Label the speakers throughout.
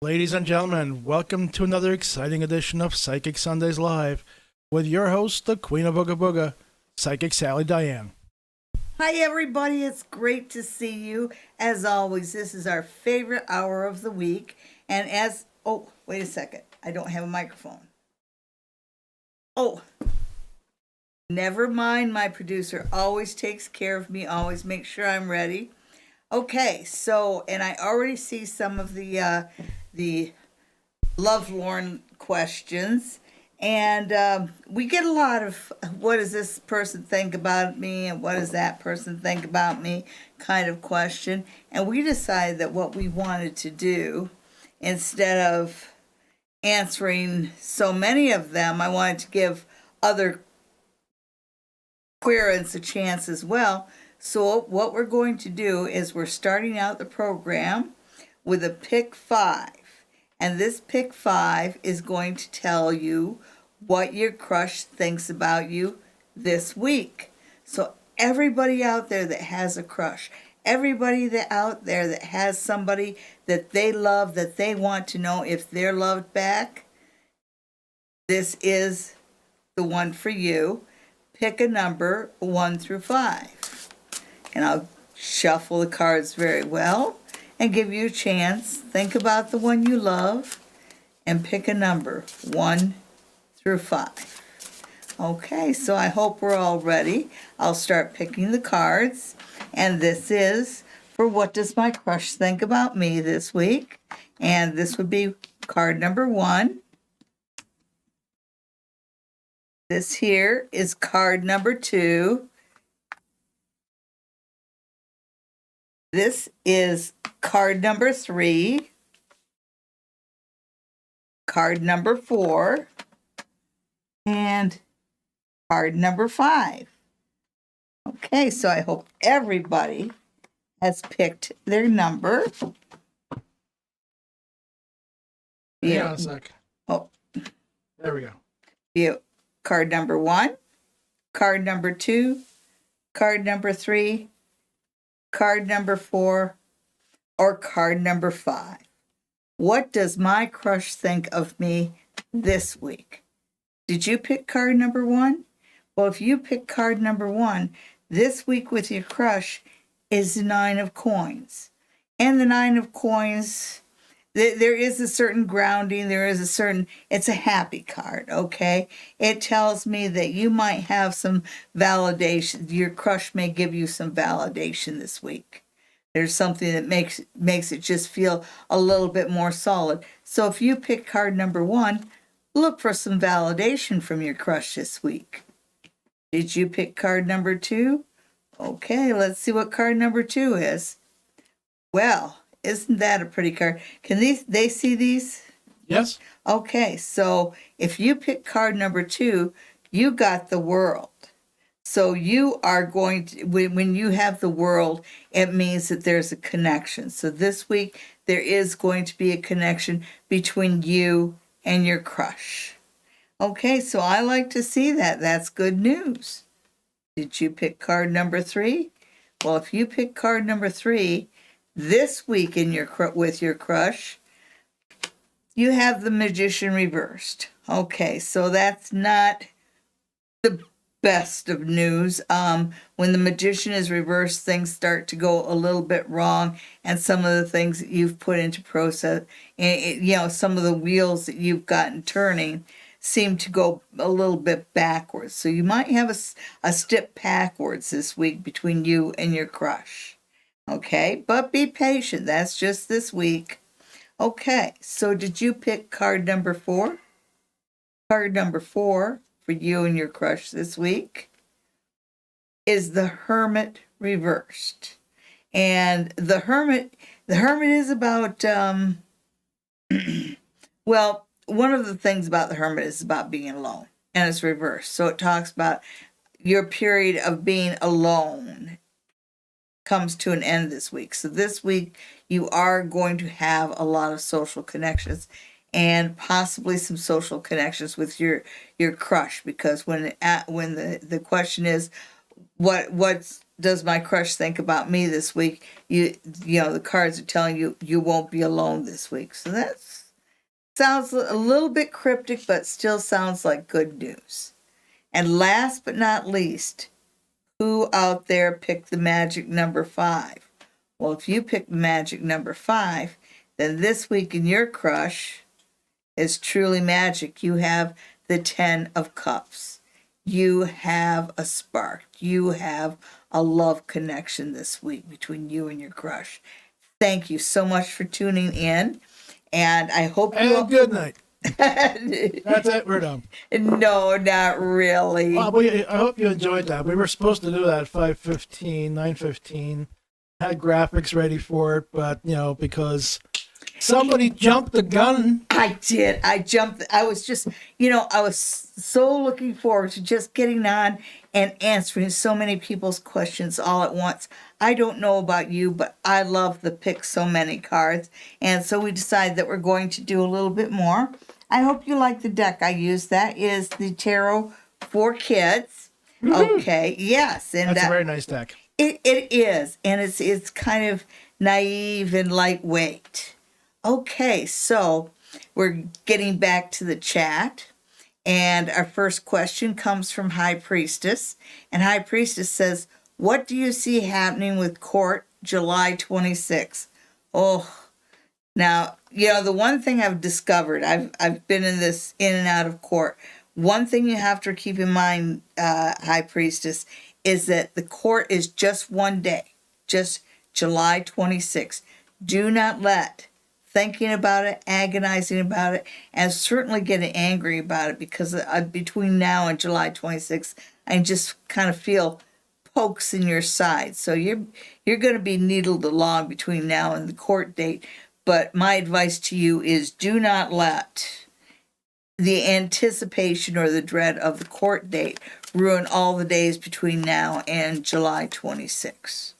Speaker 1: Ladies and gentlemen, welcome to another exciting edition of Psychic Sundays Live with your host, the Queen of Booga Booga, Psychic Sally Diane.
Speaker 2: Hi everybody, it's great to see you. As always, this is our favorite hour of the week. And wait a second, I don't have a microphone. Oh, never mind, my producer always takes care of me, always makes sure I'm ready. Okay, so, and I already see some of the lovelorn questions, and we get a lot of what does this person think about me and what does that person think about me kind of question. And we decided that what we wanted to do, instead of answering so many of them, I wanted to give other querents a chance as well. So what we're going to do is we're starting out the program with a pick 5. And this pick 5 is going to tell you what your crush thinks about you this week. So everybody out there that has a crush, everybody that out there that has somebody that they love, that they want to know if they're loved back, this is the one for you. Pick a number 1 through 5. And I'll shuffle the cards very well and give you a chance. Think about the one you love and pick a number 1 through 5. Okay, so I hope we're all ready. I'll start picking the cards. And this is for what does my crush think about me this week? And this would be card number 1. This here is card number 2. This is card number 3, card number 4, and card number 5. Okay, so I hope everybody has picked their number.
Speaker 1: Hang on a sec.
Speaker 2: Oh.
Speaker 1: There we go.
Speaker 2: Card number 1, card number 2, card number 3, card number 4, or card number 5. What does my crush think of me this week? Did you pick card number 1? Well, if you pick card number 1, this week with your crush is the 9 of coins. And the 9 of coins, there is a certain grounding, it's a happy card, okay? It tells me that you might have some validation. Your crush may give you some validation this week. There's something that makes it just feel a little bit more solid. So if you pick card number 1, look for some validation from your crush this week. Did you pick card number 2? Okay, let's see what card number 2 is. Well, isn't that a pretty card? Can they see these?
Speaker 1: Yes.
Speaker 2: Okay, so if you pick card number 2, you got the World. So you are going to, when you have the World, it means that there's a connection. So this week, there is going to be a connection between you and your crush. Okay, so I like to see that. That's good news. Did you pick card number 3? Well, if you pick card number 3, this week in your with your crush, you have the Magician reversed. Okay, so that's not the best of news. When the Magician is reversed, things start to go a little bit wrong, and some of the things that you've put into process, and some of the wheels that you've gotten turning seem to go a little bit backwards. So you might have a step backwards this week between you and your crush. Okay, but be patient. That's just this week. Okay, so did you pick card number 4? Card number 4 for you and your crush this week is the Hermit reversed. And the Hermit is about, well, one of the things about the Hermit is about being alone, and it's reversed. So it talks about your period of being alone comes to an end this week. So this week you are going to have a lot of social connections, and possibly some social connections with your crush, because when the question is what does my crush think about me this week, you know the cards are telling you you won't be alone this week. So that sounds a little bit cryptic, but still sounds like good news. And last but not least, who out there picked the magic number 5? Well, if you pick magic number 5, then this week in your crush is truly magic. You have the 10 of Cups. You have a spark. You have a love connection this week between you and your crush. Thank you so much for tuning in. And I hope you...
Speaker 1: And good night. That's it. We're done.
Speaker 2: No, not really.
Speaker 1: Well, I hope you enjoyed that. We were supposed to do that at 5:15, 9:15. Had graphics ready for it, but, because somebody jumped the gun.
Speaker 2: I did. I jumped. I was just, I was so looking forward to just getting on and answering so many people's questions all at once. I don't know about you, but I love the pick so many cards. And so we decided that we're going to do a little bit more. I hope you like the deck I used. That is the Tarot for Kids. Okay. Yes. And
Speaker 1: that's a very nice deck.
Speaker 2: It is. And it's kind of naive and lightweight. Okay, so we're getting back to the chat, and our first question comes from High Priestess, and High Priestess says, what do you see happening with court July 26th? Oh, now, the one thing I've discovered, I've been in and out of court. One thing you have to keep in mind, High Priestess, is that the court is just one day, just July 26th. Do not let thinking about it, agonizing about it, and certainly getting angry about it, because between now and July 26th, I just kind of feel pokes in your side. So you're going to be needled along between now and the court date. But my advice to you is do not let the anticipation or the dread of the court date ruin all the days between now and July 26th.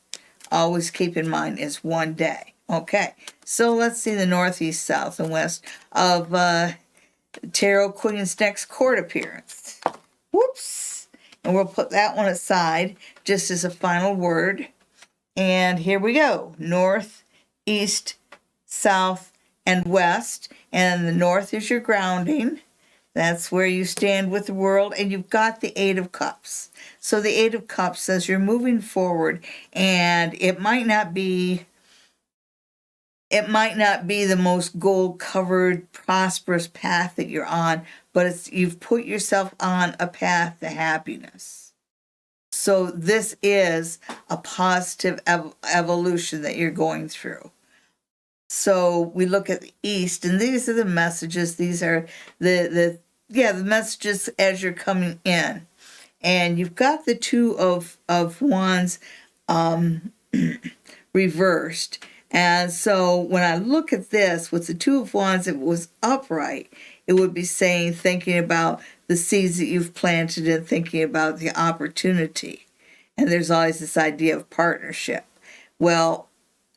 Speaker 2: Always keep in mind it's one day. Okay, so let's see the northeast, south, and west of Tarot Queen's next court appearance. Whoops. And we'll put that one aside just as a final word. And here we go. North, east, south, and west. And the north is your grounding. That's where you stand with the world. And you've got the 8 of Cups. So the 8 of Cups says you're moving forward. And it might not be the most gold-covered, prosperous path that you're on, but you've put yourself on a path to happiness. So this is a positive evolution that you're going through. So we look at the east, and these are the messages. These are the messages as you're coming in. And you've got the 2 of Wands reversed. And so when I look at this, with the 2 of Wands, if it was upright, it would be saying, thinking about the seeds that you've planted and thinking about the opportunity. And there's always this idea of partnership. Well,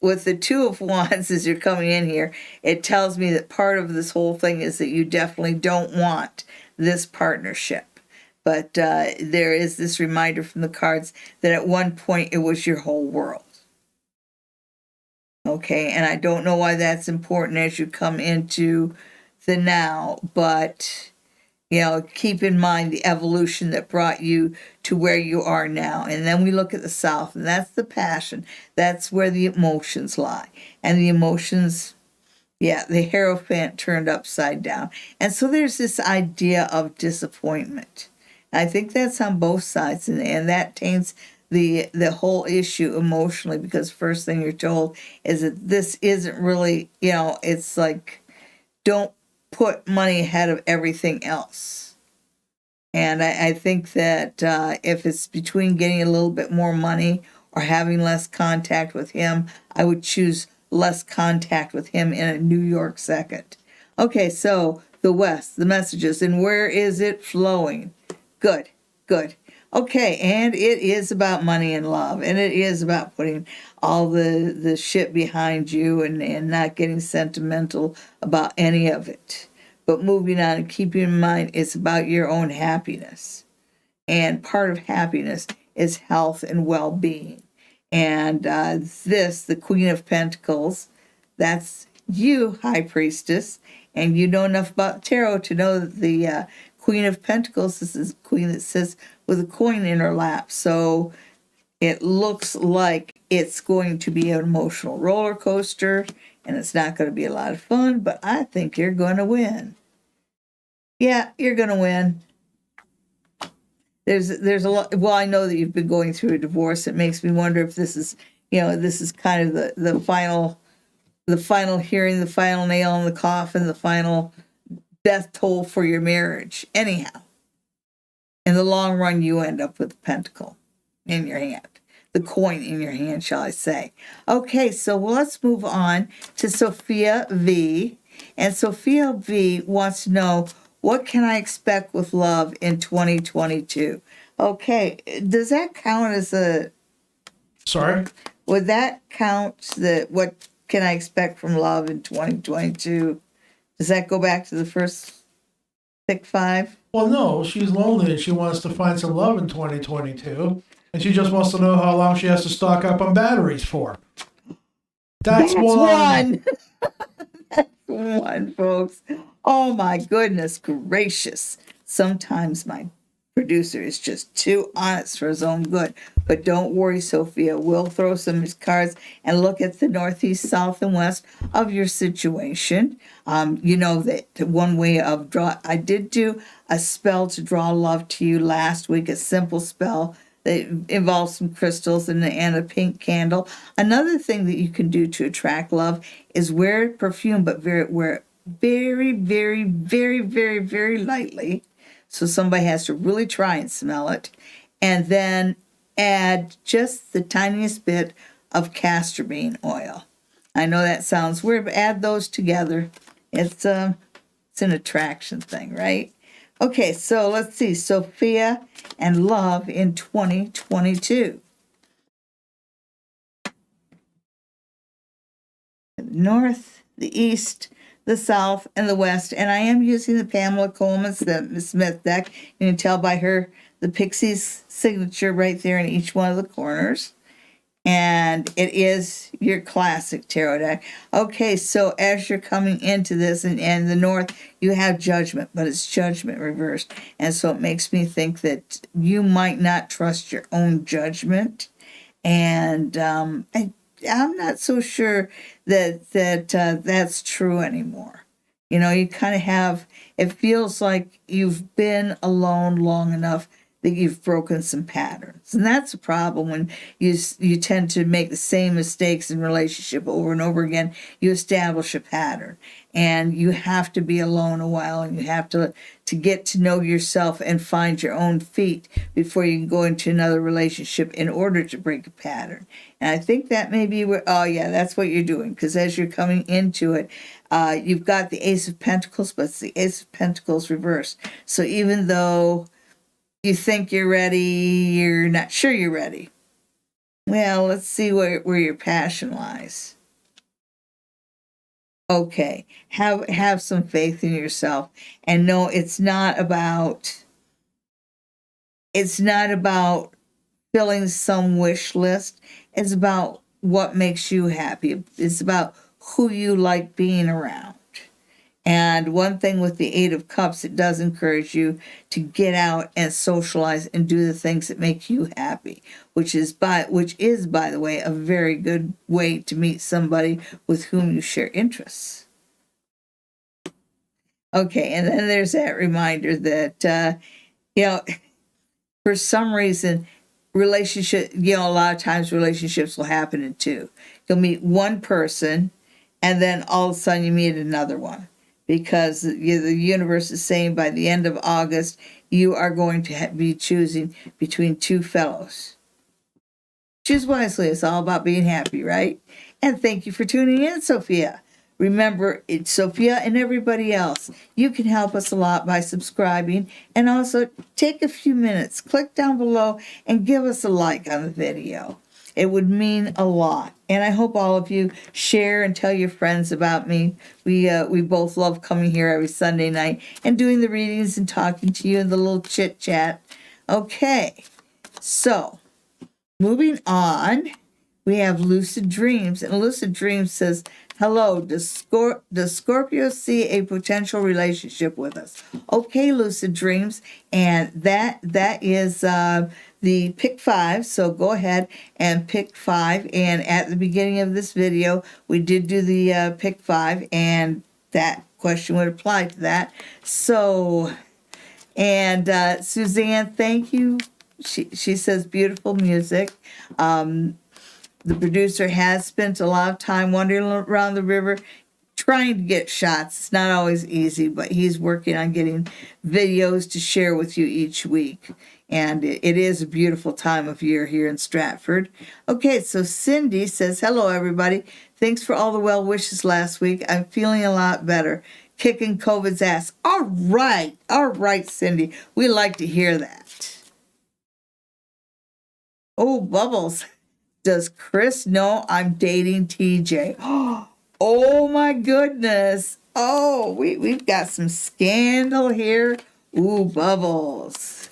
Speaker 2: with the 2 of Wands, as you're coming in here, it tells me that part of this whole thing is that you definitely don't want this partnership. But there is this reminder from the cards that at one point it was your whole world. Okay, and I don't know why that's important as you come into the now, but keep in mind the evolution that brought you to where you are now. And then we look at the South, and that's the passion. That's where the emotions lie. And the emotions, the Hierophant turned upside down. And so there's this idea of disappointment. I think that's on both sides, and that taints the whole issue emotionally, because first thing you're told is that this isn't really, it's like, don't put money ahead of everything else. And I think that if it's between getting a little bit more money or having less contact with him, I would choose less contact with him in a New York second. Okay, so the West, the messages, and where is it flowing? Good, good. Okay, and it is about money and love, and it is about putting all the shit behind you and not getting sentimental about any of it. But moving on and keeping in mind it's about your own happiness. And part of happiness is health and well-being. And the Queen of Pentacles, that's you, High Priestess, and you know enough about tarot to know that the Queen of Pentacles is a queen that sits with a coin in her lap. So it looks like it's going to be an emotional roller coaster, and it's not going to be a lot of fun, but I think you're going to win. Yeah, you're going to win. There's a lot. Well, I know that you've been going through a divorce. It makes me wonder if this is, this is kind of the final hearing, the final nail in the coffin, the final death toll for your marriage. Anyhow, in the long run, you end up with the pentacle in your hand, the coin in your hand, shall I say. Okay, so let's move on to Sophia V. And Sophia V wants to know, what can I expect with love in 2022? Okay, does that count as a...
Speaker 1: Sorry?
Speaker 2: Would that count what can I expect from love in 2022? Does that go back to the first pick 5?
Speaker 1: Well, no, she's lonely and she wants to find some love in 2022. And she just wants to know how long she has to stock up on batteries for. That's one.
Speaker 2: That's one, folks. Oh my goodness gracious. Sometimes my producer is just too honest for his own good. But don't worry, Sophia. We'll throw some cards and look at the northeast, south, and west of your situation. You know that one way of draw. I did do a spell to draw love to you last week, a simple spell that involves some crystals and a pink candle. Another thing that you can do to attract love is wear perfume, but wear it very, very, very, very, very lightly. So somebody has to really try and smell it. And then add just the tiniest bit of castor bean oil. I know that sounds weird, but add those together. It's an attraction thing, right? Okay, so let's see. Sophia and love in 2022. The north, the east, the south, and the west. And I am using the Pamela Coleman Smith deck. You can tell by the Pixie's signature right there in each one of the corners. And it is your classic tarot deck. Okay, so as you're coming into this, and the north, you have judgment, but it's judgment reversed. And so it makes me think that you might not trust your own judgment. And I'm not so sure that that's true anymore. You kind of have, it feels like you've been alone long enough that you've broken some patterns. And that's a problem when you tend to make the same mistakes in relationship over and over again. You establish a pattern, and you have to be alone a while, and you have to get to know yourself and find your own feet before you can go into another relationship in order to break a pattern. And I think that may be where, that's what you're doing, because as you're coming into it, you've got the Ace of Pentacles, but it's the Ace of Pentacles reversed. So even though you think you're ready, you're not sure you're ready. Well, let's see where your passion lies. Okay, have some faith in yourself, and know it's not about It's not about filling some wish list. It's about what makes you happy. It's about who you like being around. And one thing with the Eight of Cups, it does encourage you to get out and socialize and do the things that make you happy, which is by the way a very good way to meet somebody with whom you share interests. Okay, and then there's that reminder that for some reason, a lot of times relationships will happen in two. You'll meet one person, and then all of a sudden you meet another one. Because the universe is saying by the end of August, you are going to be choosing between two fellows. Choose wisely. It's all about being happy, right? And thank you for tuning in, Sophia. Remember, it's Sophia and everybody else. You can help us a lot by subscribing, and also take a few minutes, click down below, and give us a like on the video. It would mean a lot. And I hope all of you share and tell your friends about me. We both love coming here every Sunday night and doing the readings and talking to you in the little chit chat. Okay, so moving on, we have Lucid Dreams. And Lucid Dreams says, hello, does Scorpio see a potential relationship with us? Okay, Lucid Dreams. And that is the pick 5. So go ahead and pick 5. And at the beginning of this video, we did do the pick 5. And that question would apply to that. So, and Suzanne, thank you. She says beautiful music. The producer has spent a lot of time wandering around the river trying to get shots. It's not always easy, but he's working on getting videos to share with you each week. And it is a beautiful time of year here in Stratford. Okay, so Cindy says, hello, everybody. Thanks for all the well wishes last week. I'm feeling a lot better. Kicking COVID's ass. All right, Cindy. We like to hear that. Oh, Bubbles. Does Chris know I'm dating TJ? Oh my goodness. Oh, we've got some scandal here. Ooh, Bubbles.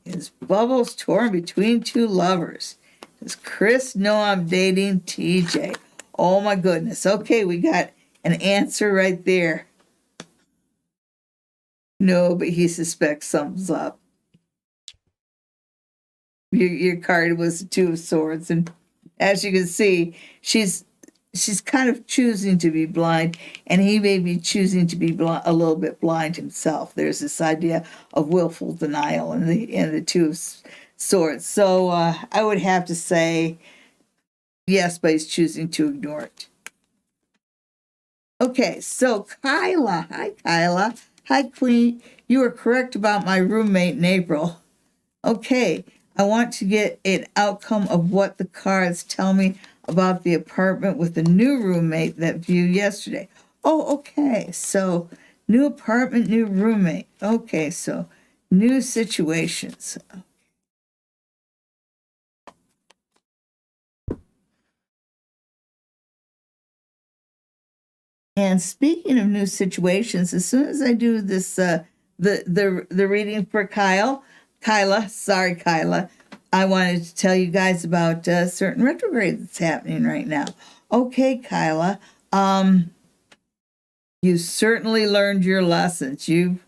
Speaker 2: Is Bubbles torn between two lovers? Does Chris know I'm dating TJ? Oh my goodness. Okay, we got an answer right there. No, but he suspects something's up. Your card was the Two of Swords, and as you can see, she's kind of choosing to be blind, and he may be choosing to be a little bit blind himself. There's this idea of willful denial in the Two of Swords. So I would have to say yes, but he's choosing to ignore it. Okay, so Kyla. Hi, Kyla. Hi, Queen. You were correct about my roommate in April. Okay. I want to get an outcome of what the cards tell me about the apartment with the new roommate that viewed yesterday. Oh, okay. So, new apartment, new roommate. Okay, so new situations. And speaking of new situations, as soon as I do this, the reading for Kyla, I wanted to tell you guys about certain retrograde that's happening right now. Okay, Kyla, you certainly learned your lessons. You've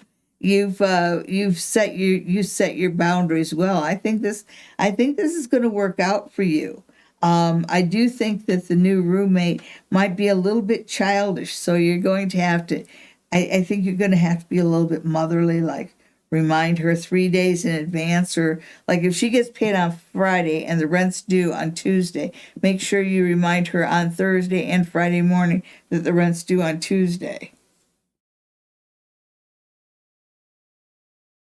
Speaker 2: set your boundaries well. I think this is going to work out for you. I do think that the new roommate might be a little bit childish, so you're going to have to. I think you're going to have to be a little bit motherly, like remind her 3 days in advance, or like if she gets paid on Friday and the rent's due on Tuesday, make sure you remind her on Thursday and Friday morning that the rent's due on Tuesday.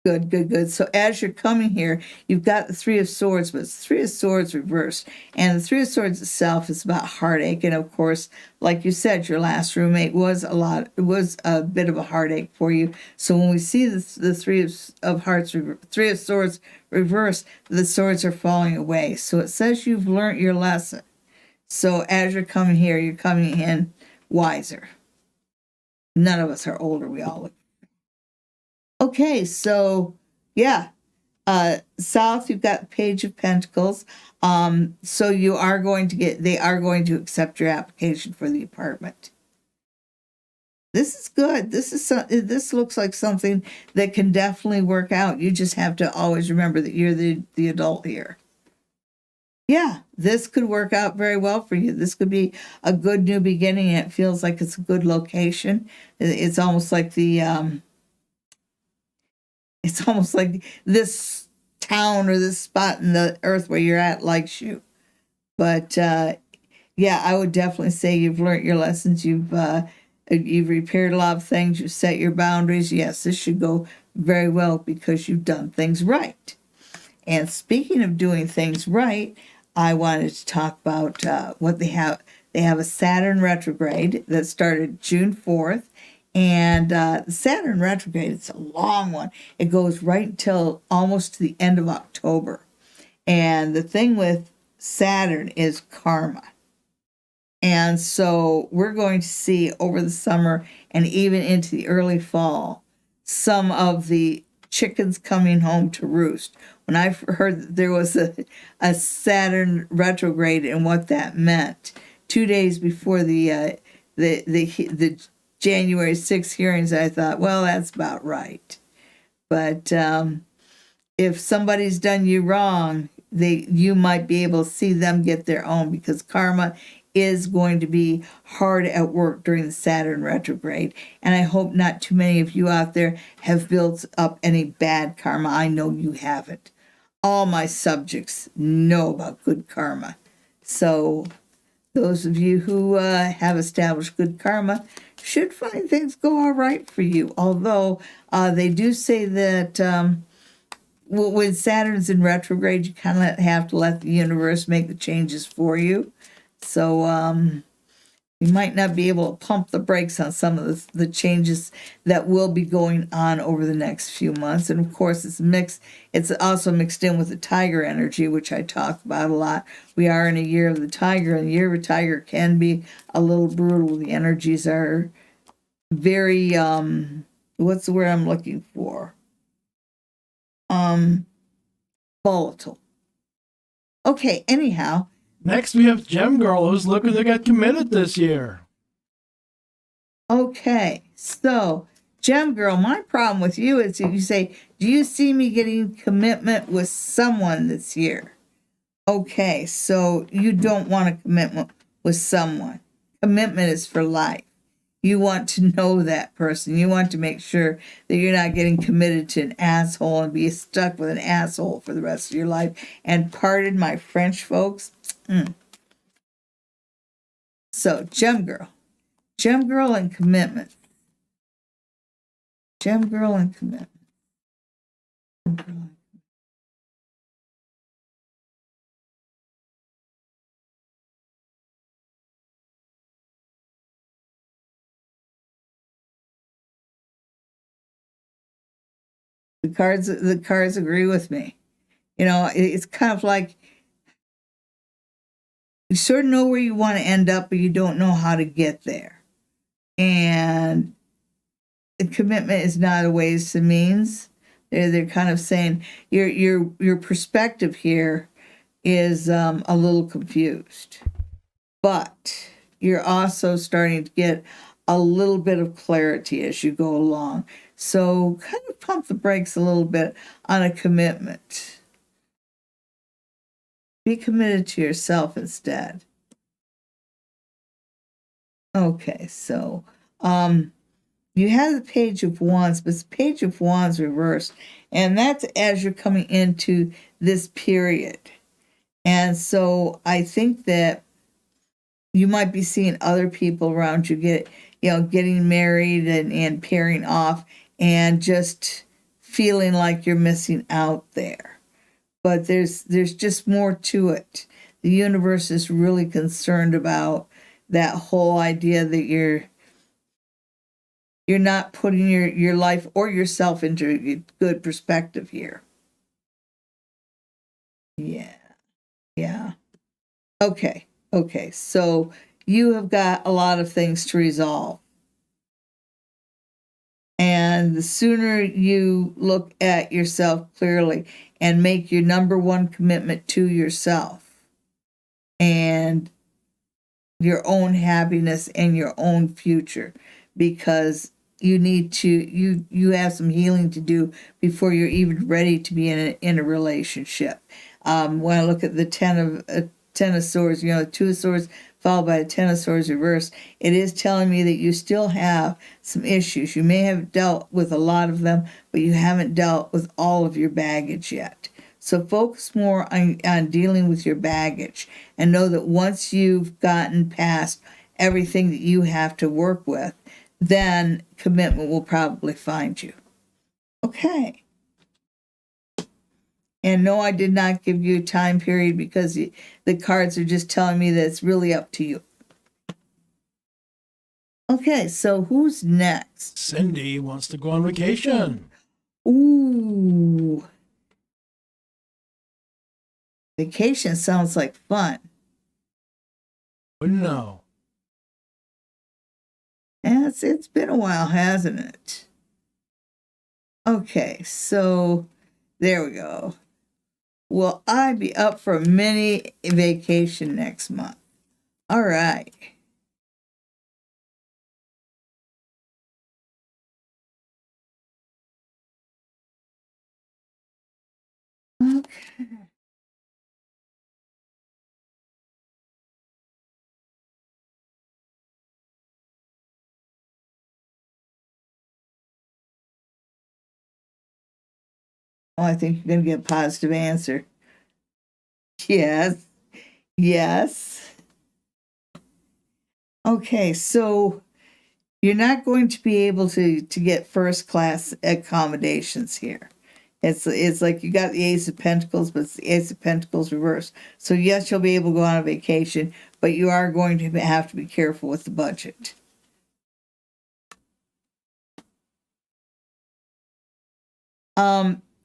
Speaker 2: Good. So as you're coming here, you've got the Three of Swords, but it's the Three of Swords reversed. And the Three of Swords itself is about heartache. And of course, like you said, your last roommate was a bit of a heartache for you. So when we see the Three of Swords reversed, the swords are falling away. So it says you've learned your lesson. So as you're coming here, you're coming in wiser. None of us are older. We all look. Okay, so, Yeah. South, you've got Page of Pentacles. So they are going to accept your application for the apartment. This is good. This looks like something that can definitely work out. You just have to always remember that you're the adult here. Yeah, this could work out very well for you. This could be a good new beginning. It feels like it's a good location. It's almost like it's almost like this town or this spot in the earth where you're at likes you. But yeah, I would definitely say you've learned your lessons. You've repaired a lot of things. You've set your boundaries. Yes, this should go very well because you've done things right. And speaking of doing things right, I wanted to talk about what they have. They have a Saturn retrograde that started June 4th. And the Saturn retrograde, it's a long one. It goes right until almost to the end of October. And the thing with Saturn is karma. And so we're going to see over the summer and even into the early fall some of the chickens coming home to roost. When I heard that there was a Saturn retrograde and what that meant, 2 days before the January 6th hearings, I thought, well, that's about right. But if somebody's done you wrong, you might be able to see them get their own, because karma is going to be hard at work during the Saturn retrograde. And I hope not too many of you out there have built up any bad karma. I know you haven't. All my subjects know about good karma. So those of you who have established good karma should find things go all right for you. Although they do say that when Saturn's in retrograde, you kind of have to let the universe make the changes for you. So you might not be able to pump the brakes on some of the changes that will be going on over the next few months. And of course, it's also mixed in with the tiger energy, which I talk about a lot. We are in a year of the tiger, and the year of a tiger can be a little brutal. The energies are very, what's the word I'm looking for? Volatile. Okay, anyhow.
Speaker 1: Next, we have Gem Girl, who's looking to get committed this year.
Speaker 2: Okay, so Gem Girl, my problem with you is if you say, do you see me getting commitment with someone this year? Okay, so you don't want a commitment with someone. Commitment is for life. You want to know that person. You want to make sure that you're not getting committed to an asshole and be stuck with an asshole for the rest of your life. And pardon my French, folks. So, Gem Girl. Gem Girl and commitment. Gem Girl and commitment. The cards agree with me. You know, it's kind of like you sort of know where you want to end up, but you don't know how to get there. And the commitment is not a ways to means. They're kind of saying your perspective here is a little confused, but you're also starting to get a little bit of clarity as you go along. So kind of pump the brakes a little bit on a commitment. Be committed to yourself instead. Okay, so you have the Page of Wands, but it's Page of Wands reversed. And that's as you're coming into this period. And so I think that you might be seeing other people around you getting married and pairing off and just feeling like you're missing out there. But there's just more to it. The universe is really concerned about that whole idea that you're not putting your life or yourself into a good perspective here. Yeah. Okay. So you have got a lot of things to resolve. And the sooner you look at yourself clearly and make your number one commitment to yourself and your own happiness and your own future, because you need to you have some healing to do before you're even ready to be in a relationship. When I look at the ten of swords, you know, the two of swords followed by a ten of swords reversed, it is telling me that you still have some issues. You may have dealt with a lot of them, but you haven't dealt with all of your baggage yet. So focus more on dealing with your baggage, and know that once you've gotten past everything that you have to work with, then commitment will probably find you. Okay. And no, I did not give you a time period, because the cards are just telling me that it's really up to you. Okay, so who's next?
Speaker 1: Cindy wants to go on vacation.
Speaker 2: Ooh. Vacation sounds like fun.
Speaker 1: Wouldn't know.
Speaker 2: And it's been a while, hasn't it? Okay, so there we go. Will I be up for a mini vacation next month? All right. Okay. Oh, I think you're going to get a positive answer. Yes. Yes. Okay, so you're not going to be able to get first class accommodations here. It's like you got the Ace of Pentacles, but it's the Ace of Pentacles reversed. So yes, you'll be able to go on a vacation, but you are going to have to be careful with the budget.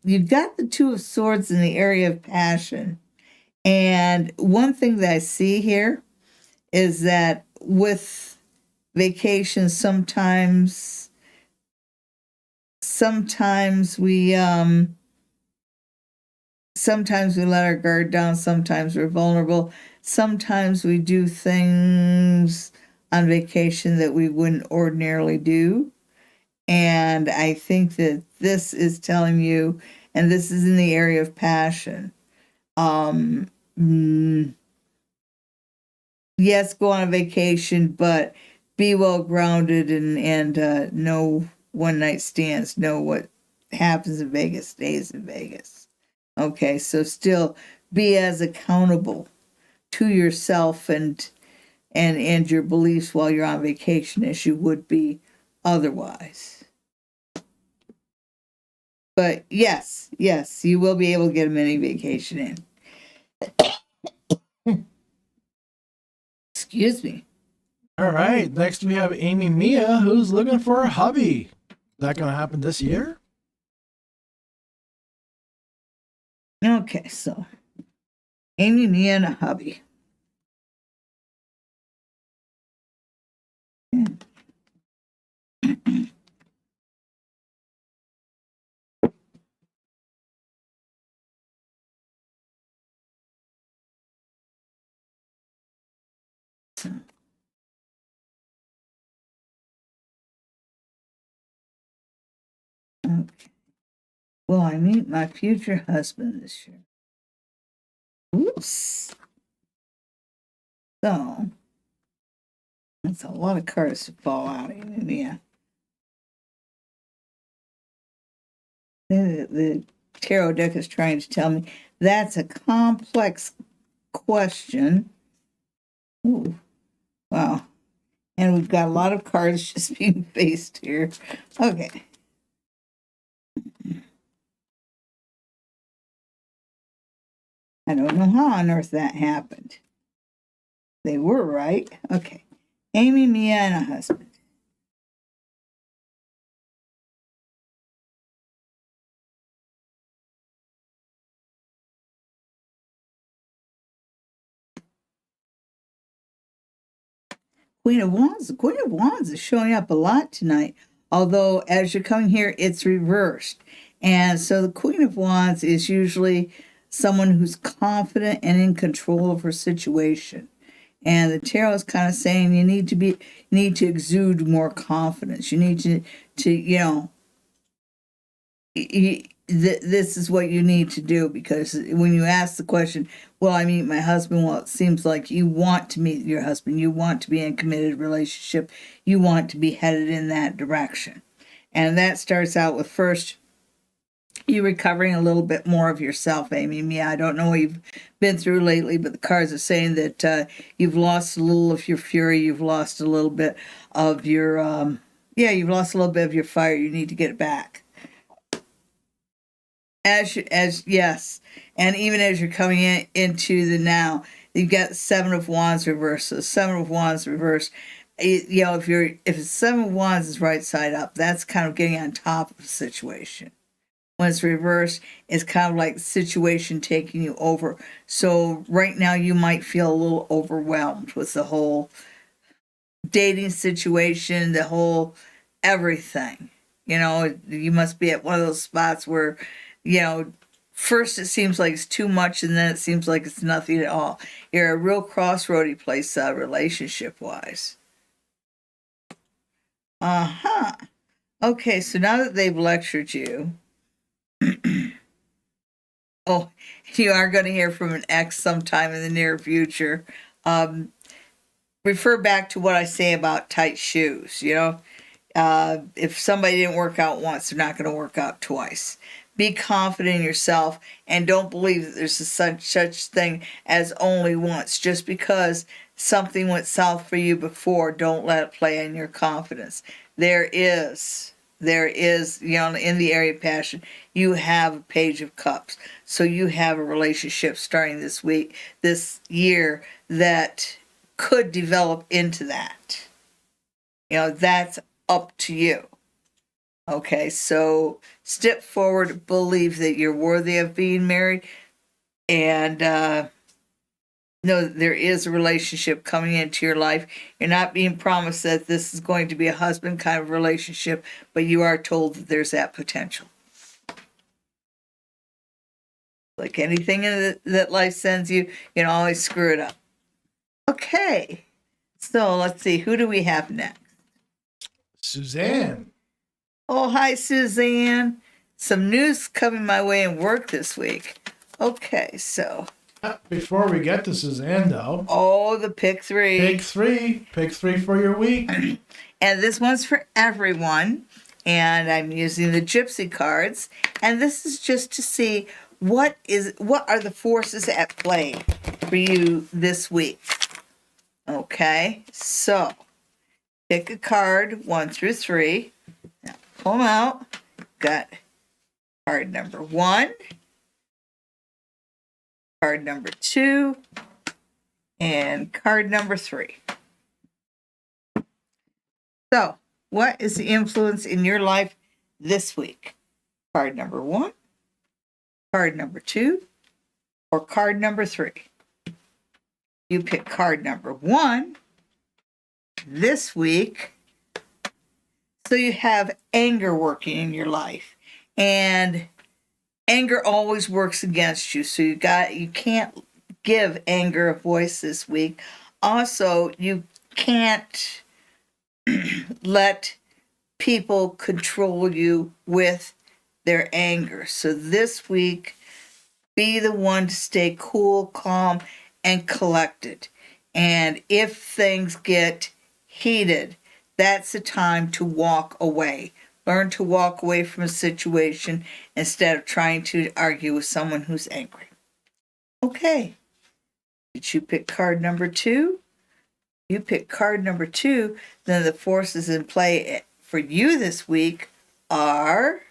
Speaker 2: You've got the Two of Swords in the area of passion. And one thing that I see here is that with vacations, sometimes we let our guard down, sometimes we're vulnerable, sometimes we do things on vacation that we wouldn't ordinarily do. And I think that this is telling you, and this is in the area of passion. Yes, go on a vacation, but be well grounded, and know one night stands. Know what happens in Vegas stays in Vegas. Okay, so still be as accountable to yourself and your beliefs while you're on vacation as you would be otherwise. But yes, you will be able to get a mini vacation in. Excuse me.
Speaker 1: All right. Next, we have Amy Mia, who's looking for a hubby. Is that going to happen this year?
Speaker 2: Okay, so Amy, Mia, and a hubby. Okay. Will I meet my future husband this year? Oops. So that's a lot of cards to fall out, Amy, Mia. The tarot deck is trying to tell me that's a complex question. Ooh, wow. And we've got a lot of cards just being faced here. Okay. I don't know how on earth that happened. They were right. Okay. Amy, Mia, and a husband. Queen of Wands. The Queen of Wands is showing up a lot tonight. Although as you're coming here, it's reversed. And so the Queen of Wands is usually someone who's confident and in control of her situation. And the tarot is kind of saying you need to exude more confidence. You need to this is what you need to do, because when you ask the question, will I meet my husband? Well, it seems like you want to meet your husband. You want to be in a committed relationship. You want to be headed in that direction. And that starts out with first you recovering a little bit more of yourself, Amy. Yeah, I don't know what you've been through lately, but the cards are saying that you've lost a little of your fury. You've lost a little bit of your, you've lost a little bit of your fire. You need to get it back. Yes, and even as you're coming into the now, you've got the Seven of Wands reversed. So the Seven of Wands reversed. If the Seven of Wands is right side up, that's kind of getting on top of the situation. When it's reversed, it's kind of like the situation taking you over. So right now you might feel a little overwhelmed with the whole dating situation, the whole everything. You must be at one of those spots where, first it seems like it's too much and then it seems like it's nothing at all. You're a real crossroady place relationship-wise. Okay, so now that they've lectured you, oh, you are going to hear from an ex sometime in the near future. Refer back to what I say about tight shoes. If somebody didn't work out once, they're not going to work out twice. Be confident in yourself and don't believe that there's such thing as only once. Just because something went south for you before, don't let it play on your confidence. There is, in the area of passion, you have a Page of Cups. So you have a relationship starting this year, that could develop into that. That's up to you. Okay, so step forward, believe that you're worthy of being married, and know that there is a relationship coming into your life. You're not being promised that this is going to be a husband kind of relationship, but you are told that there's that potential. Like anything that life sends you, you can always screw it up. Okay, so let's see, who do we have next?
Speaker 1: Suzanne.
Speaker 2: Oh, hi, Suzanne. Some news coming my way in work this week. Okay, so.
Speaker 1: Before we get to Suzanne, though.
Speaker 2: Oh, the pick three.
Speaker 1: Pick three for your week.
Speaker 2: And this one's for everyone. And I'm using the Gypsy cards. And this is just to see what are the forces at play for you this week. Okay, so pick a card 1 through 3. Now pull them out. Got card number 1, card number 2, and card number 3. So, what is the influence in your life this week? Card number 1, card number 2, or card number 3? You pick card number 1 this week. So you have anger working in your life, and anger always works against you. So you can't give anger a voice this week. Also, you can't let people control you with their anger. So this week, be the one to stay cool, calm, and collected. And if things get heated, that's the time to walk away. Learn to walk away from a situation instead of trying to argue with someone who's angry. Okay. Did you pick card number 2? You pick card number 2, then the forces in play for you this week are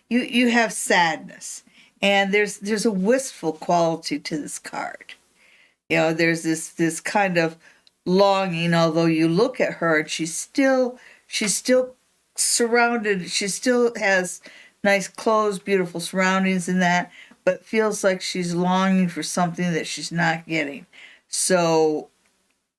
Speaker 2: you have sadness. And there's a wistful quality to this card. There's this kind of longing, although you look at her and she's still surrounded, she still has nice clothes, beautiful surroundings and that, but feels like she's longing for something that she's not getting. So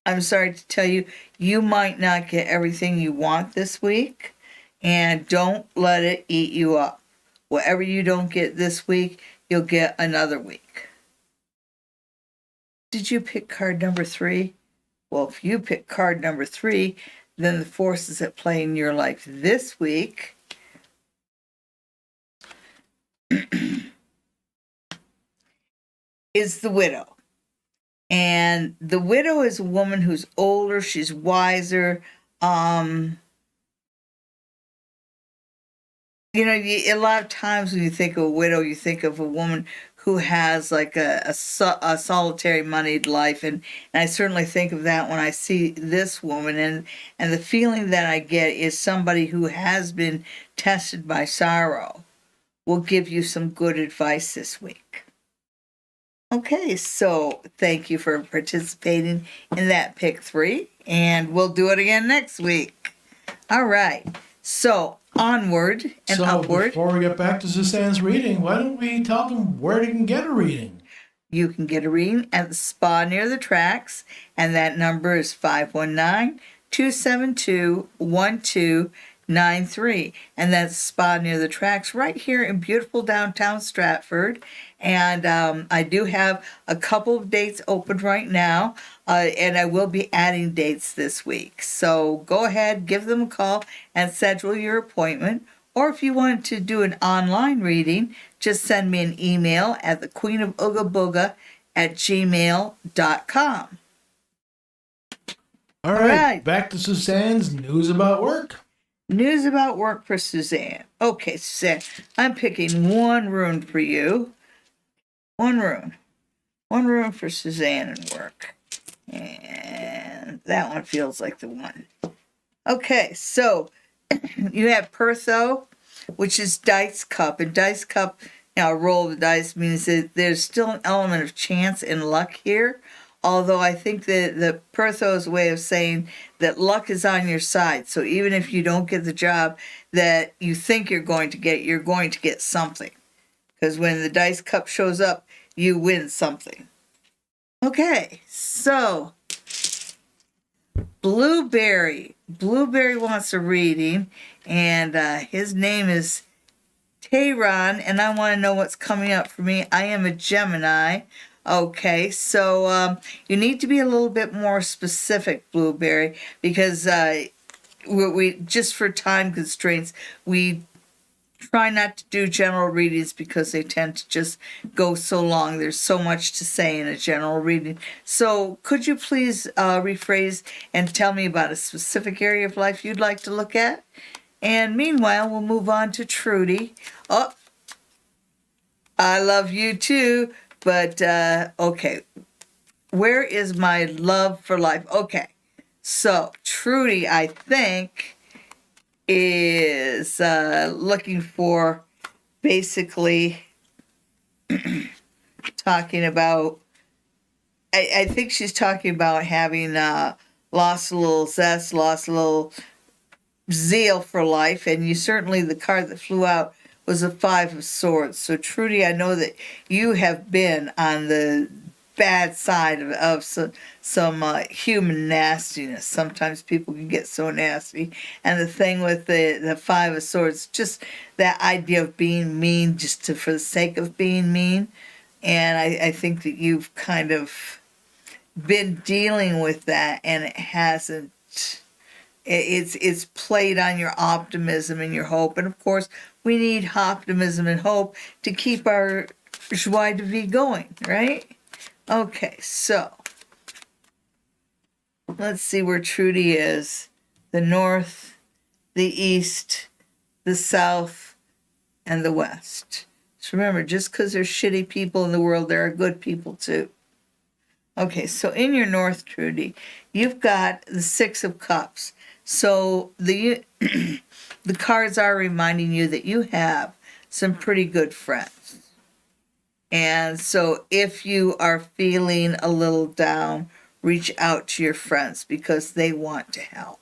Speaker 2: I'm sorry to tell you, you might not get everything you want this week, and don't let it eat you up. Whatever you don't get this week, you'll get another week. Did you pick card number 3? Well, if you pick card number 3, then the forces at play in your life this week is the widow. And the widow is a woman who's older, she's wiser. A lot of times when you think of a widow, you think of a woman who has like a solitary moneyed life. And I certainly think of that when I see this woman. And the feeling that I get is somebody who has been tested by sorrow will give you some good advice this week. Okay, so thank you for participating in that pick 3, and we'll do it again next week. All right, so onward and upward.
Speaker 1: Before we get back to Suzanne's reading, why don't we tell them where they can get a reading?
Speaker 2: You can get a reading at the spa near the tracks, and that number is 519-272-1293. And that's spa near the tracks right here in beautiful downtown Stratford. And I do have a couple of dates open right now, and I will be adding dates this week. So go ahead, give them a call, and schedule your appointment. Or if you want to do an online reading, just send me an email at thequeenofoogaboga@gmail.com.
Speaker 1: All right, back to Suzanne's news about work.
Speaker 2: News about work for Suzanne. Okay, Suzanne, I'm picking one rune for you. One rune for Suzanne and work. And that one feels like the one. Okay, so you have Pertho, which is dice cup. And dice cup, a roll of the dice means that there's still an element of chance and luck here. Although I think that the Pertho is a way of saying that luck is on your side. So even if you don't get the job that you think you're going to get something. Because when the dice cup shows up, you win something. Okay, so Blueberry. Blueberry wants a reading, and his name is Tehran, and I want to know what's coming up for me. I am a Gemini. Okay, so you need to be a little bit more specific, Blueberry, because we just for time constraints, we try not to do general readings because they tend to just go so long. There's so much to say in a general reading. So could you please rephrase and tell me about a specific area of life you'd like to look at? And meanwhile, we'll move on to Trudy. Oh, I love you too, but okay. Where is my love for life? Okay, so Trudy, I think, is looking for basically talking about, I think she's talking about having lost a little zest, lost a little zeal for life, and you certainly, the card that flew out was a 5 of Swords. So Trudy, I know that you have been on the bad side of some human nastiness. Sometimes people can get so nasty. And the thing with the 5 of Swords, just that idea of being mean just for the sake of being mean. And I think that you've kind of been dealing with that, and it hasn't, it's played on your optimism and your hope. And of course, we need optimism and hope to keep our joie de vivre going, right? Okay, so let's see where Trudy is. The north, the east, the south, and the west. So remember, just because there's shitty people in the world, there are good people too. Okay, so in your north, Trudy, you've got the 6 of Cups. So the the cards are reminding you that you have some pretty good friends. And so if you are feeling a little down, reach out to your friends because they want to help.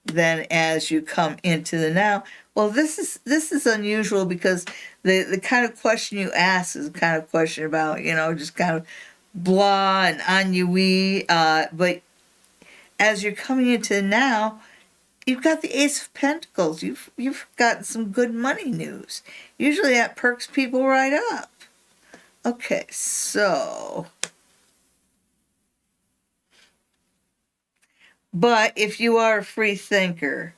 Speaker 2: Then as you come into the now, well, this is unusual because the kind of question you ask is the kind of question about, just kind of blah and ennui. But as you're coming into now, you've got the Ace of Pentacles. You've gotten some good money news. Usually that perks people right up. Okay, so. But if you are a free thinker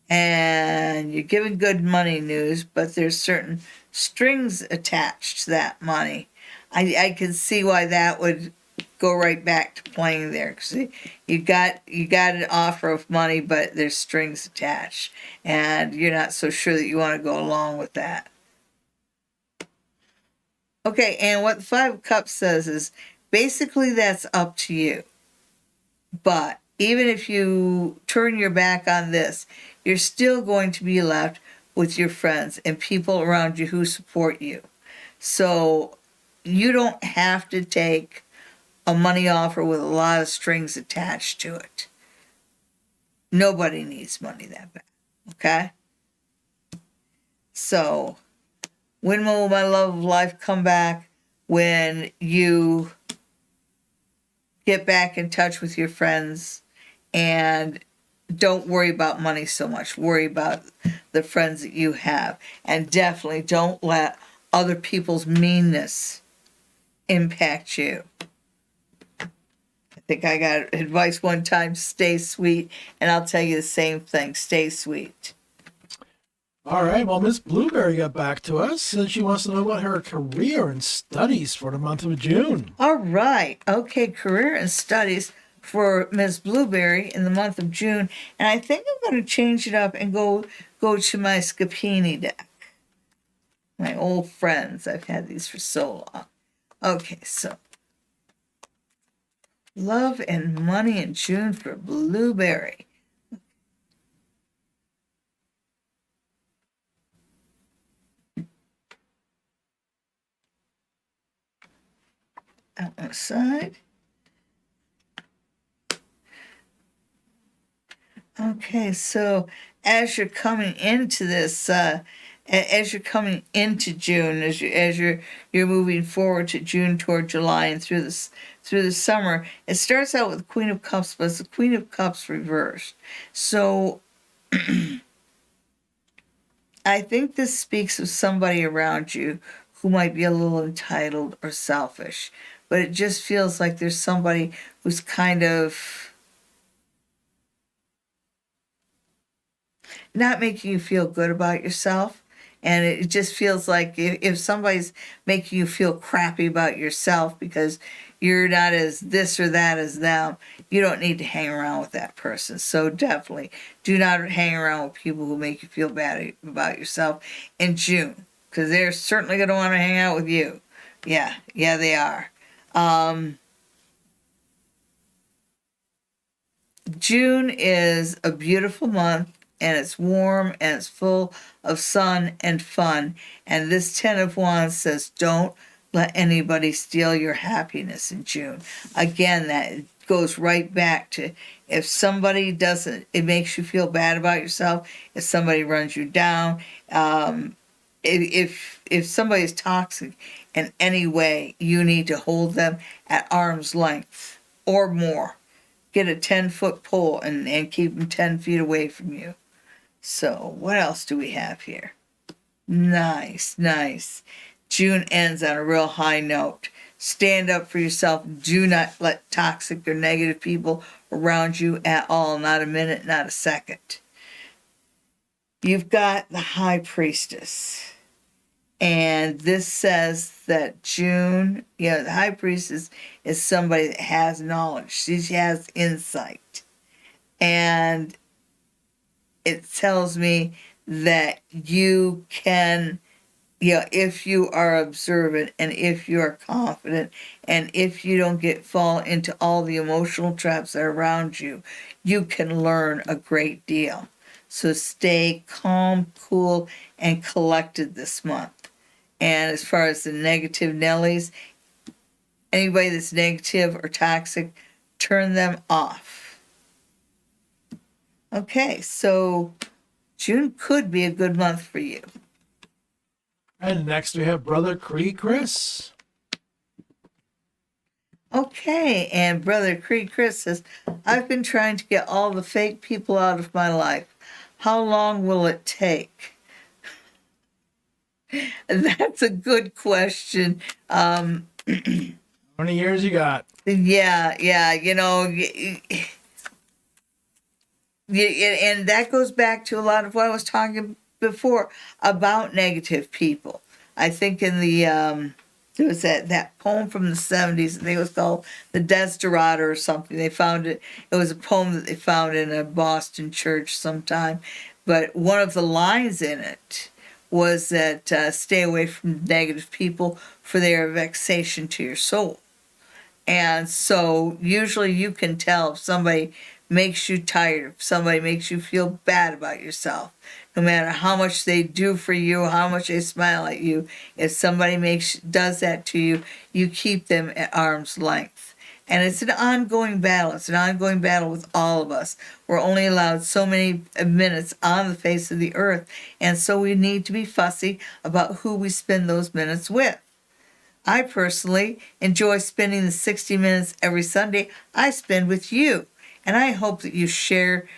Speaker 2: and you're giving good money news, but there's certain strings attached to that money, I can see why that would go right back to playing there. Because you got an offer of money, but there's strings attached, and you're not so sure that you want to go along with that. Okay, and what the Five of Cups says is basically that's up to you. But even if you turn your back on this, you're still going to be left with your friends and people around you who support you. So you don't have to take a money offer with a lot of strings attached to it. Nobody needs money that bad. Okay? So when will my love of life come back? When you get back in touch with your friends and don't worry about money so much. Worry about the friends that you have. And definitely don't let other people's meanness impact you. I think I got advice one time, stay sweet. And I'll tell you the same thing, stay sweet.
Speaker 1: All right. Well, Miss Blueberry got back to us, and she wants to know about her career and studies for the month of June.
Speaker 2: All right. Okay, career and studies for Miss Blueberry in the month of June. And I think I'm going to change it up and go to my Scapini deck. My old friends. I've had these for so long. Okay, so love and money in June for Blueberry. Out on the side. Okay, so as you're coming into this, as you're coming into June, as you're moving forward to June toward July and through the summer, it starts out with the Queen of Cups, but it's the Queen of Cups reversed. So I think this speaks of somebody around you who might be a little entitled or selfish, but it just feels like there's somebody who's kind of not making you feel good about yourself. And it just feels like if somebody's making you feel crappy about yourself because you're not as this or that as them, you don't need to hang around with that person. So definitely do not hang around with people who make you feel bad about yourself in June, because they're certainly going to want to hang out with you. Yeah, they are. June is a beautiful month, and it's warm and it's full of sun and fun. And this Ten of Wands says, don't let anybody steal your happiness in June. Again, that goes right back to if somebody doesn't, it makes you feel bad about yourself. If somebody runs you down, if somebody's toxic in any way, you need to hold them at arm's length or more. Get a 10-foot pole and keep them 10 feet away from you. So what else do we have here? Nice. June ends on a real high note. Stand up for yourself. Do not let toxic or negative people around you at all. Not a minute, not a second. You've got the High Priestess. And this says that June, the High Priestess is somebody that has knowledge. She has insight. And it tells me that you can, if you are observant and if you are confident and if you don't fall into all the emotional traps that are around you, you can learn a great deal. So stay calm, cool, and collected this month. And as far as the negative Nellies, anybody that's negative or toxic, turn them off. Okay, so June could be a good month for you.
Speaker 1: And next we have Brother Cree Chris.
Speaker 2: Okay, and Brother Creed Chris says, I've been trying to get all the fake people out of my life. How long will it take? That's a good question.
Speaker 1: How many years you got?
Speaker 2: Yeah, and that goes back to a lot of what I was talking before about negative people. I think in the there was that poem from the 70s. I think it was called "The Desperado" or something. They found it. It was a poem that they found in a Boston church sometime. But one of the lines in it was that stay away from negative people, for they are vexation to your soul. And so usually you can tell if somebody makes you tired, if somebody makes you feel bad about yourself, no matter how much they do for you, how much they smile at you. If somebody does that to you, you keep them at arm's length. And it's an ongoing battle. It's an ongoing battle with all of us. We're only allowed so many minutes on the face of the earth. And so we need to be fussy about who we spend those minutes with. I personally enjoy spending the 60 minutes every Sunday I spend with you. And I hope that you share,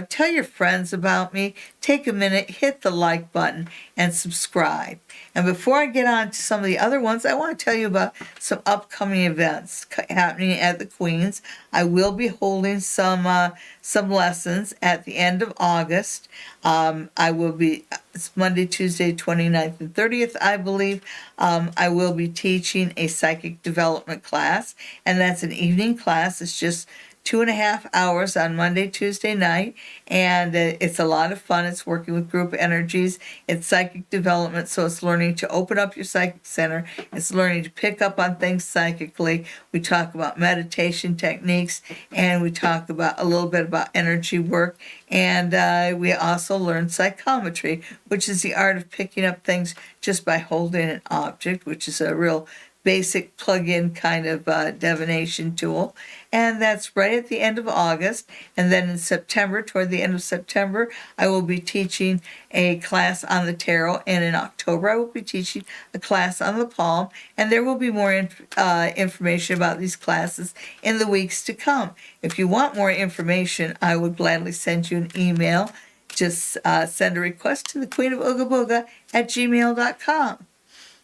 Speaker 2: tell your friends about me. Take a minute, hit the like button, and subscribe. And before I get on to some of the other ones, I want to tell you about some upcoming events happening at the Queens. I will be holding some lessons at the end of August. I will be, it's Monday, Tuesday, 29th and 30th, I believe. I will be teaching a psychic development class, and that's an evening class. It's just 2.5 hours on Monday, Tuesday night, and it's a lot of fun. It's working with group energies. It's psychic development, so it's learning to open up your psychic center. It's learning to pick up on things psychically. We talk about meditation techniques, and we talk about a little bit about energy work, and we also learn psychometry, which is the art of picking up things just by holding an object, which is a real basic plug-in kind of divination tool. And that's right at the end of August. And then in September, toward the end of September, I will be teaching a class on the tarot. And in October, I will be teaching a class on the palm. And there will be more information about these classes in the weeks to come. If you want more information, I would gladly send you an email. Just send a request to the Queen of Ooga Booga at gmail.com.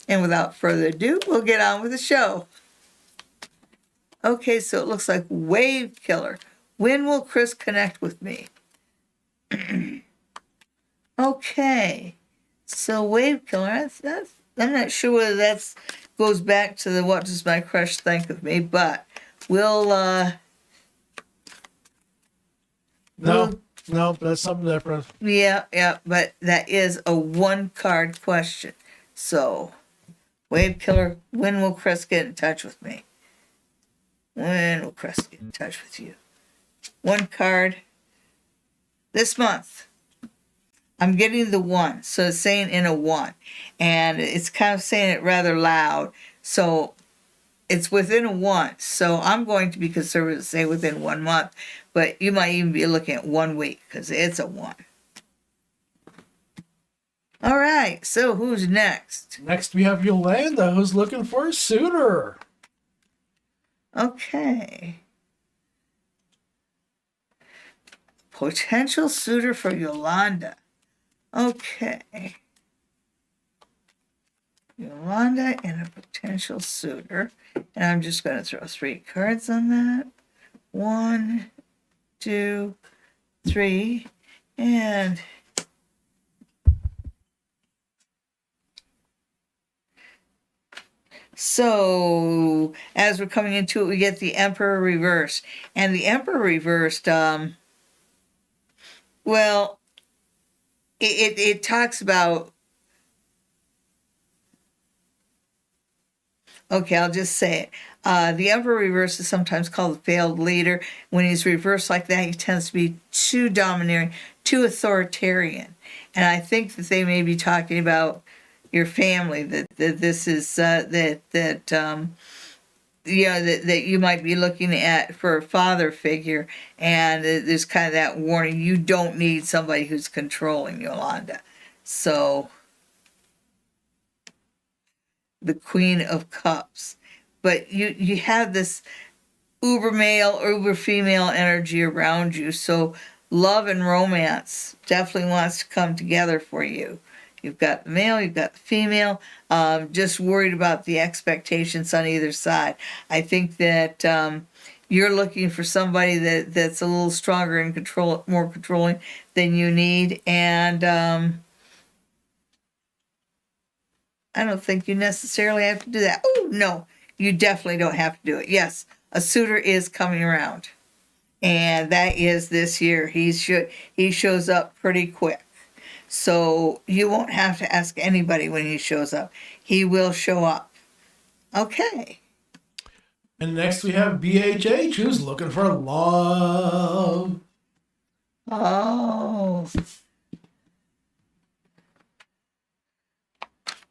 Speaker 2: And without further ado, we'll get on with the show. Okay, so it looks like Wave Killer. When will Chris connect with me? Okay, so Wave Killer, I'm not sure whether that goes back to the what does my crush think of me, but we'll...
Speaker 1: No, that's something different.
Speaker 2: Yeah, but that is a one-card question. So... Wave Killer, when will Chris get in touch with me? When will Chris get in touch with you? One card this month. I'm getting the 1, so it's saying in a 1. And it's kind of saying it rather loud. So it's within a 1. So I'm going to be conservative and say within 1 month. But you might even be looking at 1 week because it's a 1. All right, so who's next?
Speaker 1: Next, we have Yolanda, who's looking for a suitor.
Speaker 2: Okay. Potential suitor for Yolanda. Okay. Yolanda and a potential suitor. And I'm just going to throw 3 cards on that. 1, 2, 3, and... So, as we're coming into it, we get the Emperor reversed. And the Emperor reversed, well, it talks about... Okay, I'll just say it. The Emperor reversed is sometimes called the failed leader. When he's reversed like that, he tends to be too domineering, too authoritarian. And I think that they may be talking about your family, that this is that you might be looking at for a father figure, and there's kind of that warning: you don't need somebody who's controlling, Yolanda. So the Queen of Cups. but you have this uber male, uber female energy around you. So love and romance definitely wants to come together for you. You've got the male, you've got the female. Just worried about the expectations on either side. I think that you're looking for somebody that's a little stronger and more controlling than you need, and I don't think you necessarily have to do that. Oh no, you definitely don't have to do it. Yes, a suitor is coming around, and that is this year. He shows up pretty quick. So you won't have to ask anybody when he shows up. He will show up. Okay.
Speaker 1: And next we have BHH, who's looking for love.
Speaker 2: Oh.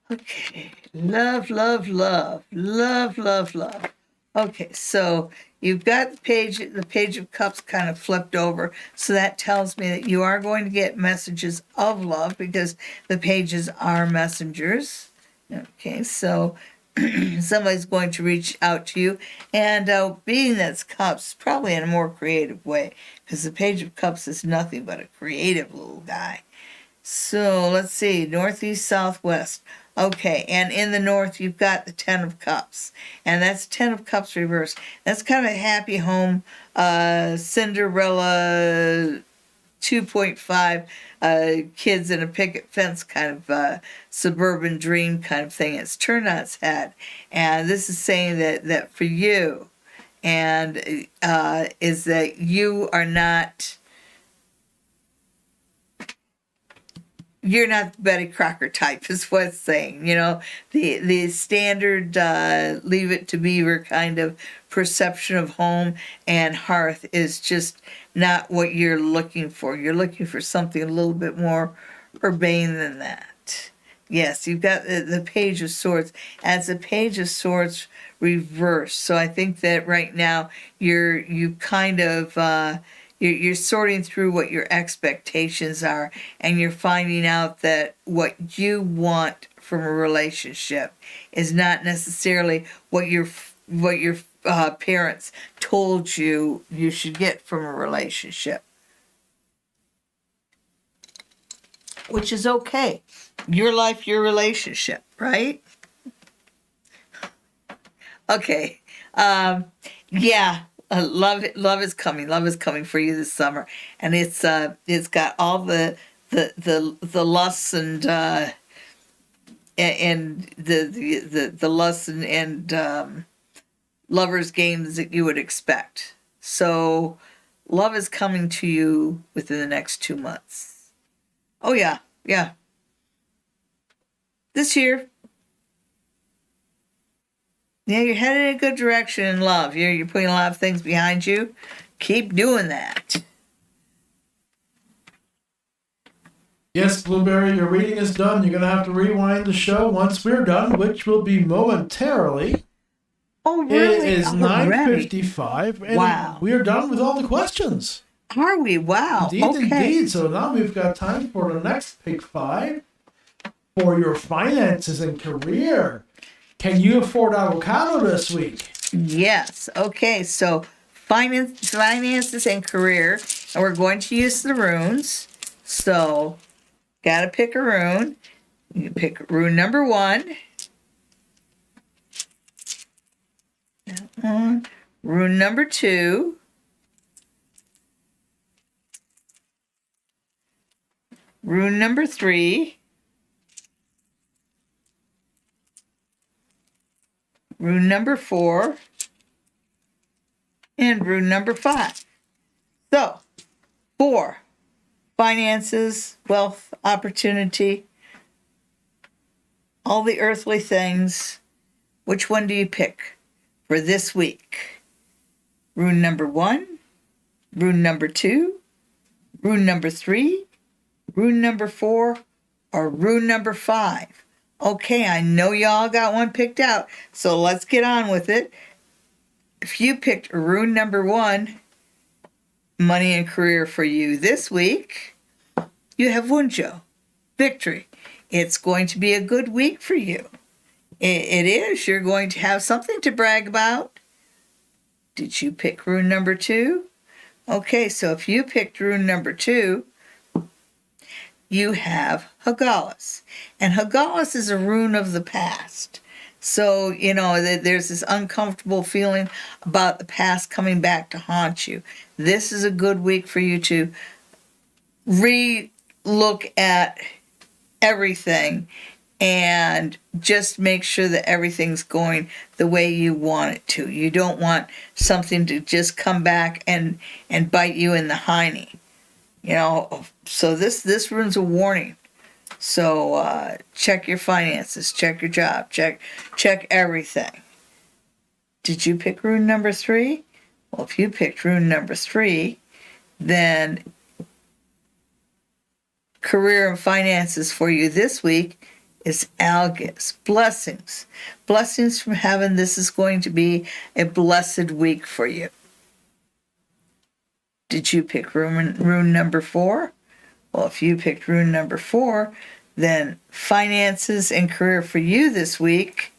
Speaker 2: Okay. Love, love, love. Love, love, love. Okay, so you've got the page of cups kind of flipped over. So that tells me that you are going to get messages of love because the pages are messengers. Okay, so somebody's going to reach out to you. And being that's cups, probably in a more creative way because the page of cups is nothing but a creative little guy. So let's see, northeast, southwest. Okay, and in the north, you've got the 10 of Cups, and that's 10 of Cups reversed. That's kind of a happy home, Cinderella 2.5, kids in a picket fence kind of suburban dream kind of thing. It's turned on its head, and this is saying that for you, and is that you are not... You're not the Betty Crocker type, is what it's saying. You know, the standard Leave It to Beaver kind of perception of home and hearth is just not what you're looking for. You're looking for something a little bit more urbane than that. Yes, you've got the Page of Swords. As a Page of Swords reversed. So I think that right now you're sorting through what your expectations are, and you're finding out that what you want from a relationship is not necessarily what your parents told you should get from a relationship, which is okay. Your life, your relationship, right? Okay. Yeah. Love is coming. Love is coming for you this summer, and it's got all the lusts and the lusts and lovers games that you would expect. So, love is coming to you within the next 2 months. Oh yeah. This year. Yeah, you're headed in a good direction in love. You're putting a lot of things behind you. Keep doing that.
Speaker 1: Yes, Blueberry, your reading is done. You're going to have to rewind the show once we're done, which will be momentarily.
Speaker 2: Oh, really?
Speaker 1: It is
Speaker 2: Already?
Speaker 1: 9:55, and
Speaker 2: wow.
Speaker 1: we are done with all the questions.
Speaker 2: Are we? Wow.
Speaker 1: Indeed. So now we've got time for the next Pick 5 for your finances and career. Can you afford avocado this week?
Speaker 2: Yes. Okay, so finances and career, and we're going to use the runes. So, got to pick a rune. You pick rune number 1. That one. Rune number 2. Rune number 3. Rune number 4. And rune number 5. So, 4. Finances, wealth, opportunity, all the earthly things. Which one do you pick for this week? Rune number 1, rune number 2, rune number 3, rune number 4, or rune number 5? Okay, I know y'all got one picked out, so let's get on with it. If you picked rune number 1, money and career for you this week, you have Wunjo, victory. It's going to be a good week for you. It is. You're going to have something to brag about. Did you pick rune number 2? Okay, so if you picked rune number 2, you have Hagalas. And Hagalas is a rune of the past. So, there's this uncomfortable feeling about the past coming back to haunt you. This is a good week for you to re-look at everything and just make sure that everything's going the way you want it to. You don't want something to just come back and bite you in the hiney. So this rune's a warning. So check your finances, check your job, check everything. Did you pick rune number 3? Well, if you picked rune number 3, then career and finances for you this week is Algis. Blessings. Blessings from heaven. This is going to be a blessed week for you. Did you pick rune number 4? Well, if you picked rune number 4, then finances and career for you this week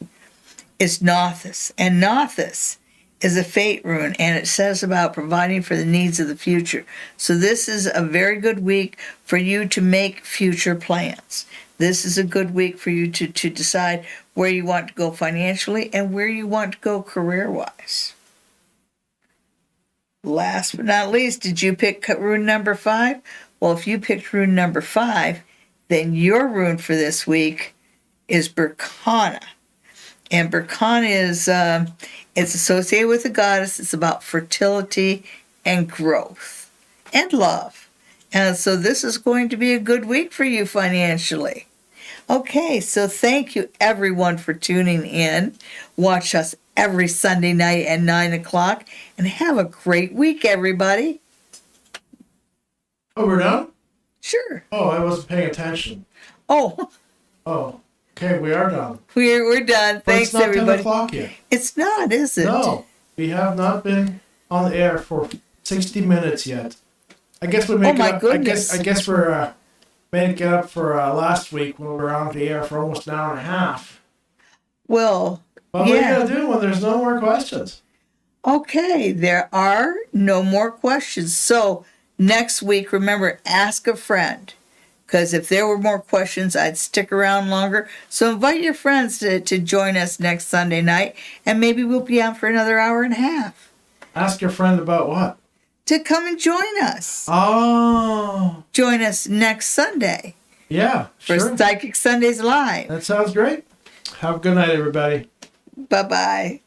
Speaker 2: is Nothus. And Nothus is a fate rune, and it says about providing for the needs of the future. So this is a very good week for you to make future plans. This is a good week for you to decide where you want to go financially and where you want to go career-wise. Last but not least, did you pick rune number 5? Well, if you picked rune number 5, then your rune for this week is Berkana. And Berkana is it's associated with the goddess. It's about fertility and growth and love. And so this is going to be a good week for you financially. Okay, so thank you everyone for tuning in. Watch us every Sunday night at 9 o'clock. And have a great week, everybody.
Speaker 1: Oh, we're done?
Speaker 2: Sure.
Speaker 1: Oh, I wasn't paying attention.
Speaker 2: Oh,
Speaker 1: Okay, we are done.
Speaker 2: we're done.
Speaker 1: But
Speaker 2: Thanks,
Speaker 1: it's not
Speaker 2: everybody.
Speaker 1: 10 o'clock yet.
Speaker 2: It's not, is it?
Speaker 1: No, we have not been on the air for 60 minutes yet. I guess we make
Speaker 2: Oh, my
Speaker 1: it up.
Speaker 2: goodness.
Speaker 1: I guess we're making it up for last week when we were on the air for almost an hour and a half.
Speaker 2: Well,
Speaker 1: But what are you
Speaker 2: yeah.
Speaker 1: going to do when there's no more questions?
Speaker 2: Okay, there are no more questions. So next week, remember, ask a friend. Because if there were more questions, I'd stick around longer. So invite your friends to join us next Sunday night, and maybe we'll be on for another hour and a half.
Speaker 1: Ask your friend about what?
Speaker 2: To come and join us.
Speaker 1: Oh,
Speaker 2: Join us next Sunday
Speaker 1: yeah,
Speaker 2: for
Speaker 1: sure.
Speaker 2: Psychic Sundays Live.
Speaker 1: That sounds great. Have a good night, everybody.
Speaker 2: Bye-bye.